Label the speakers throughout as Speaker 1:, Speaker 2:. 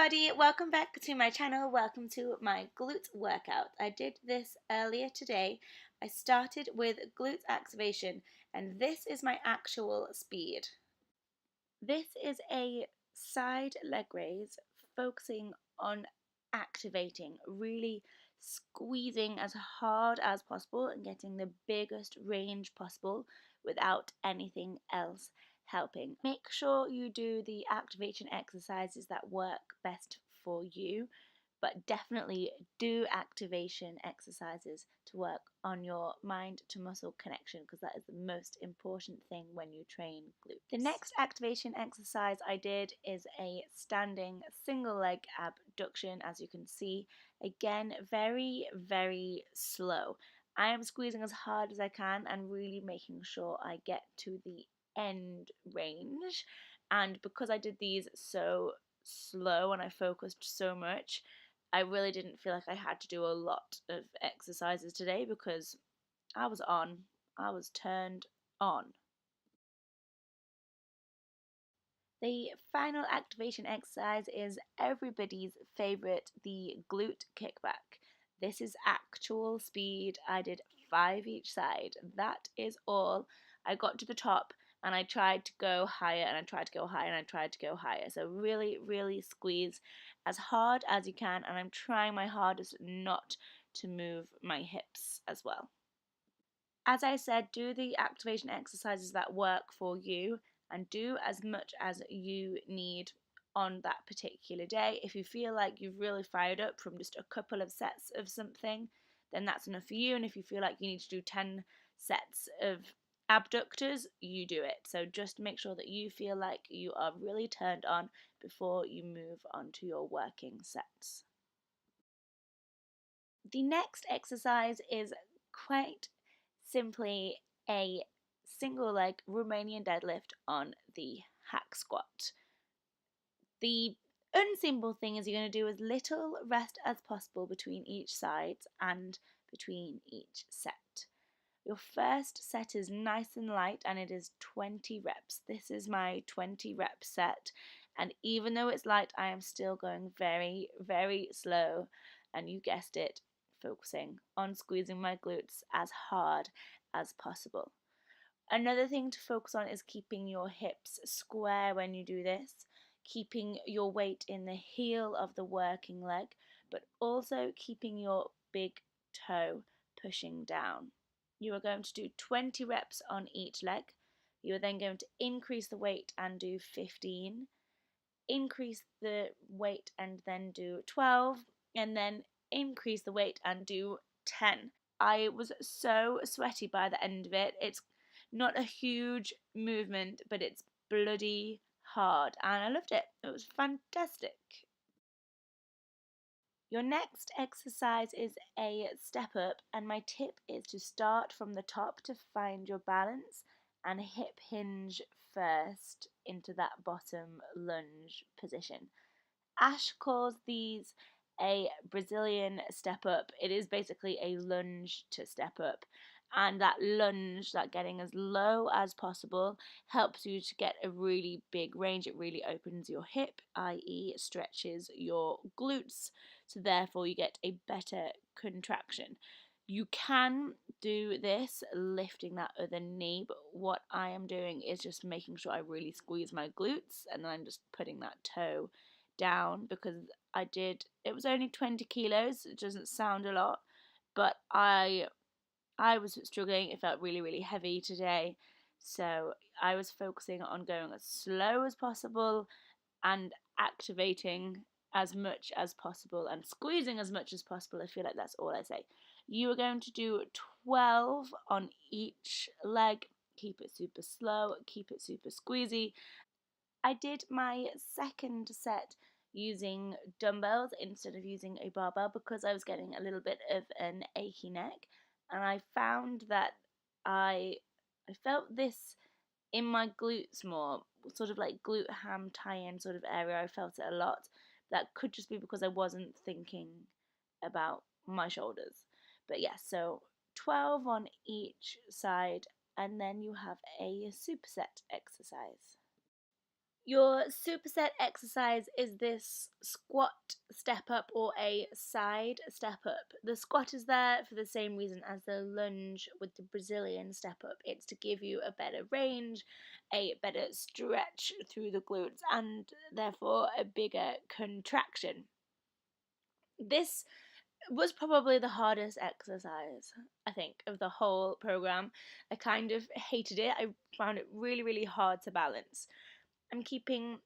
Speaker 1: everybody, welcome back to my channel. Welcome to my glute workout. I did this earlier today. I started with glute activation and this is my actual speed. This is a side leg raise focusing on activating, really squeezing as hard as possible and getting the biggest range possible without anything else helping. Make sure you do the activation exercises that work best for you, but definitely do activation exercises to work on your mind to muscle connection, because that is the most important thing when you train glutes. The next activation exercise I did is a standing single leg abduction. As you can see, again, very slow. I am squeezing as hard as I can and really making sure I get to the end range, and because I did these so slow and I focused so much, I really didn't feel like I had to do a lot of exercises today because I was turned on. The final activation exercise is everybody's favourite, the glute kickback. This is actual speed. I did 5 each side. That is all. I got to the top and I tried to go higher and I tried to go higher and I tried to go higher. So really squeeze as hard as you can, and I'm trying my hardest not to move my hips as well. As I said, do the activation exercises that work for you and do as much as you need on that particular day. If you feel like you've really fired up from just a couple of sets of something, then that's enough for you. And if you feel like you need to do 10 sets of abductors, you do it. So just make sure that you feel like you are really turned on before you move on to your working sets. The next exercise is quite simply a single leg Romanian deadlift on the hack squat. The unsimple thing is you're going to do as little rest as possible between each side and between each set. Your first set is nice and light and it is 20 reps. This is my 20 rep set, and even though it's light, I am still going very slow, and you guessed it, focusing on squeezing my glutes as hard as possible. Another thing to focus on is keeping your hips square when you do this, keeping your weight in the heel of the working leg, but also keeping your big toe pushing down. You are going to do 20 reps on each leg. You are then going to increase the weight and do 15, increase the weight and then do 12, and then increase the weight and do 10. I was so sweaty by the end of it. It's not a huge movement, but it's bloody hard, and I loved it. It was fantastic. Your next exercise is a step up, and my tip is to start from the top to find your balance and hip hinge first into that bottom lunge position. Ash calls these a Brazilian step up. It is basically a lunge to step up, and that lunge, that getting as low as possible, helps you to get a really big range. It really opens your hip, i.e. stretches your glutes, so therefore you get a better contraction. You can do this lifting that other knee, but what I am doing is just making sure I really squeeze my glutes, and then I'm just putting that toe down, because it was only 20 kilos. It doesn't sound a lot, but I was struggling. It felt really heavy today, so I was focusing on going as slow as possible and activating as much as possible and squeezing as much as possible. I feel like that's all I say. You are going to do 12 on each leg. Keep it super slow, keep it super squeezy. I did my second set using dumbbells instead of using a barbell because I was getting a little bit of an achy neck, and I found that I felt this in my glutes more, sort of like glute ham tie-in sort of area. I felt it a lot. That could just be because I wasn't thinking about my shoulders. But yes, so 12 on each side, and then you have a superset exercise. Your superset exercise is this squat step up or a side step up. The squat is there for the same reason as the lunge with the Brazilian step up. It's to give you a better range, a better stretch through the glutes, and therefore a bigger contraction. This was probably the hardest exercise, I think, of the whole program. I kind of hated it. I found it really, really hard to balance. I'm keeping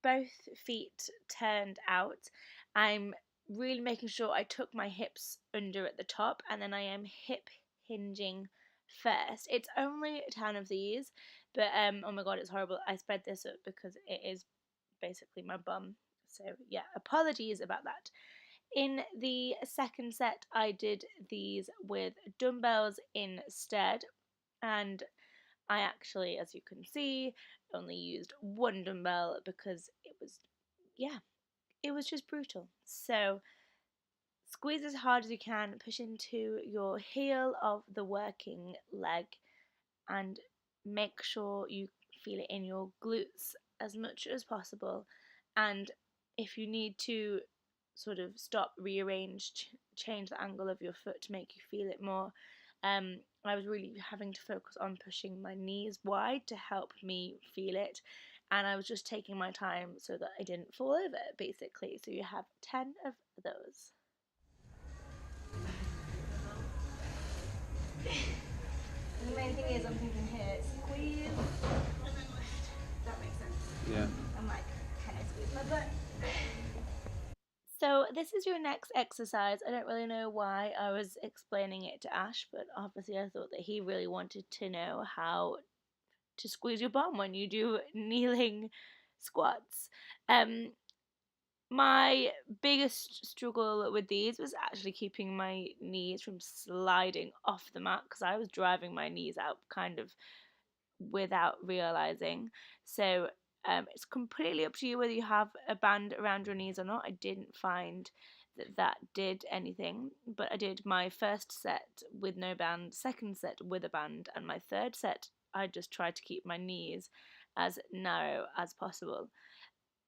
Speaker 1: both feet turned out. I'm really making sure I tuck my hips under at the top, and then I am hip hinging first. It's only 10 of these, but oh my god, it's horrible. I spread this up because it is basically my bum. So yeah, apologies about that. In the second set, I did these with dumbbells instead, and I actually, as you can see, only used one dumbbell because it was just brutal. So squeeze as hard as you can, push into your heel of the working leg, and make sure you feel it in your glutes as much as possible. And if you need to sort of stop, rearrange, change the angle of your foot to make you feel it more, I was really having to focus on pushing my knees wide to help me feel it, and I was just taking my time so that I didn't fall over, basically. So you have 10 of those. And the main thing is, I'm thinking here, squeeze and then lift. That makes sense.
Speaker 2: Yeah.
Speaker 1: I'm like, can I squeeze my butt? So this is your next exercise. I don't really know why I was explaining it to Ash, but obviously I thought that he really wanted to know how to squeeze your bum when you do kneeling squats. My biggest struggle with these was actually keeping my knees from sliding off the mat because I was driving my knees out kind of without realizing. So it's completely up to you whether you have a band around your knees or not. I didn't find that did anything, but I did my first set with no band, second set with a band, and my third set I just tried to keep my knees as narrow as possible.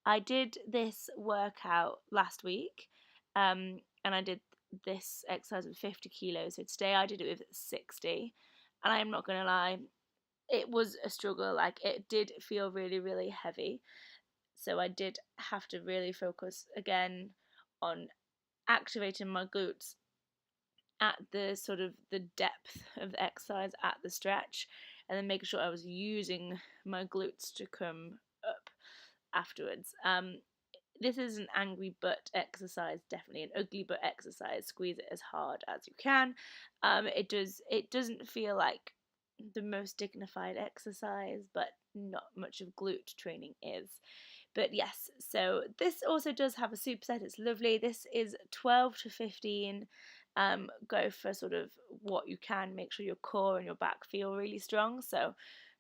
Speaker 1: I did this workout last week, and I did this exercise with 50 kilos. So today I did it with 60, and I am not going to lie, it was a struggle. Like, it did feel really, really heavy. So I did have to really focus again on activating my glutes at the sort of the depth of the exercise, at the stretch, and then making sure I was using my glutes to come up afterwards. This is an angry butt exercise, definitely an ugly butt exercise. Squeeze it as hard as you can. It doesn't feel like the most dignified exercise, but not much of glute training is. But yes, so this also does have a superset. It's lovely. This is 12 to 15. Go for sort of what you can. Make sure your core and your back feel really strong. So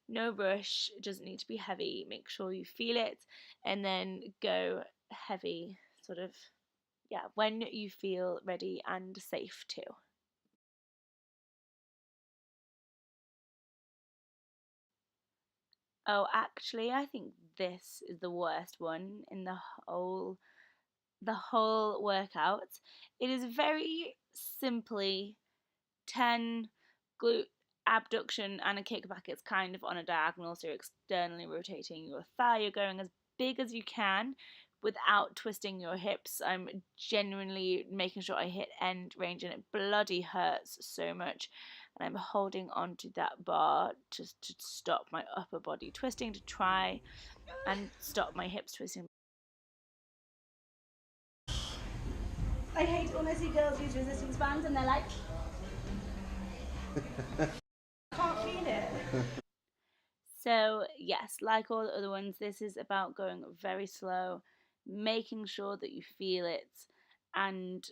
Speaker 1: no rush. It doesn't need to be heavy. Make sure you feel it, and then go heavy, sort of, yeah, when you feel ready and safe to. Oh, actually, I think this is the worst one in the whole workout. It is very simply 10 glute abduction and a kickback. It's kind of on a diagonal, so you're externally rotating your thigh. You're going as big as you can without twisting your hips. I'm genuinely making sure I hit end range, and it bloody hurts so much. And I'm holding onto that bar just to stop my upper body twisting, to try and stop my hips twisting. I hate when I see girls use resistance bands and they're like, can't feel it. So yes, like all the other ones, this is about going very slow, making sure that you feel it, and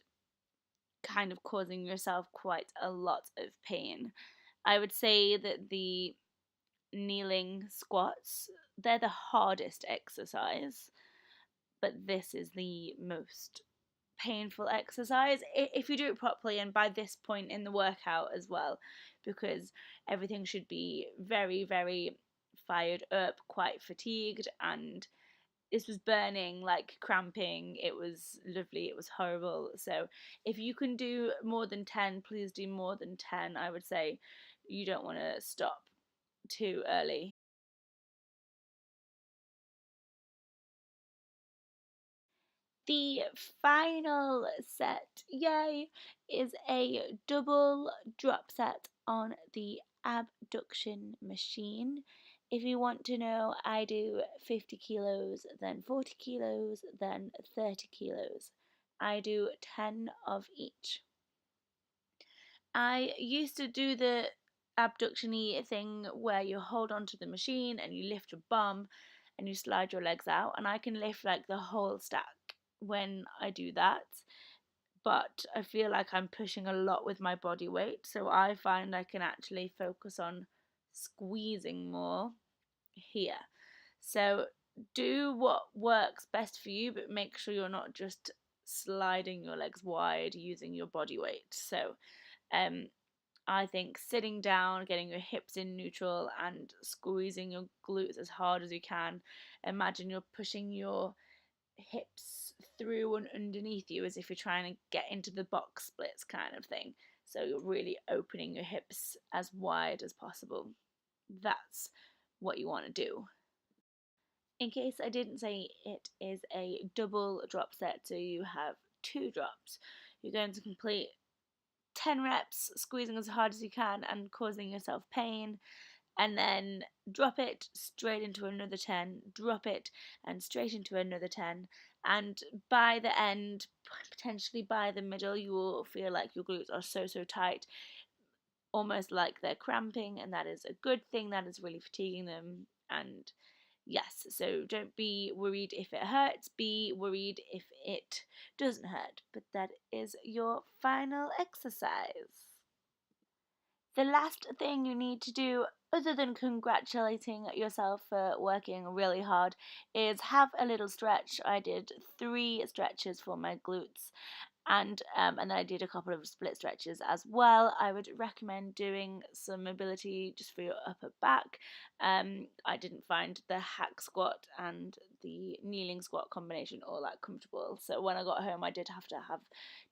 Speaker 1: kind of causing yourself quite a lot of pain. I would say that the kneeling squats, they're the hardest exercise, but this is the most painful exercise if you do it properly, and by this point in the workout as well, because everything should be very, very fired up, quite fatigued, and this was burning, like cramping. It was lovely, it was horrible. So if you can do more than 10, please do more than 10. I would say you don't want to stop too early. The final set, yay, is a double drop set on the abduction machine. If you want to know, I do 50 kilos, then 40 kilos, then 30 kilos. I do 10 of each. I used to do the abduction-y thing where you hold onto the machine and you lift your bum and you slide your legs out, and I can lift like the whole stack when I do that, but I feel like I'm pushing a lot with my body weight, so I find I can actually focus on squeezing more here. So do what works best for you, but make sure you're not just sliding your legs wide using your body weight. So I think sitting down, getting your hips in neutral and squeezing your glutes as hard as you can. Imagine you're pushing your hips through and underneath you as if you're trying to get into the box splits kind of thing. So you're really opening your hips as wide as possible. That's what you want to do. In case I didn't say, it is a double drop set, so you have 2 drops. You're going to complete 10 reps, squeezing as hard as you can and causing yourself pain, and then drop it straight into another 10, drop it and straight into another 10, and by the end, potentially by the middle, you will feel like your glutes are so tight, almost like they're cramping, and that is a good thing. That is really fatiguing them. And yes, so don't be worried if it hurts, be worried if it doesn't hurt, but that is your final exercise. The last thing you need to do, other than congratulating yourself for working really hard, is have a little stretch. I did 3 stretches for my glutes, and then I did a couple of split stretches as well. I would recommend doing some mobility just for your upper back. I didn't find the hack squat and the kneeling squat combination all that comfortable, so when I got home I did have to have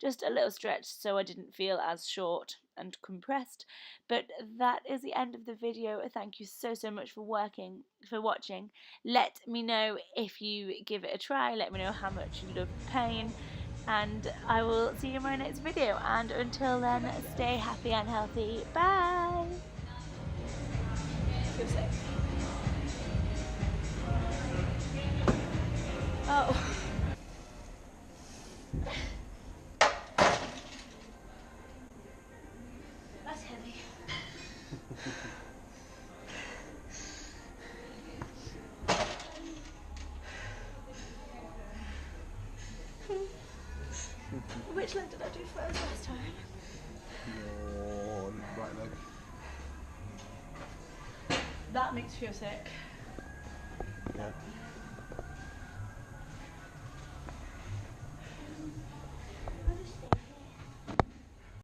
Speaker 1: just a little stretch so I didn't feel as short and compressed. But that is the end of the video. Thank you so much for watching. Let me know if you give it a try. Let me know how much you love the pain, and I will see you in my next video. And until then, stay happy and healthy. Bye. Feel sick. Oh. That's heavy. Which leg did I do first last time?
Speaker 2: Your right leg.
Speaker 1: That makes me feel sick.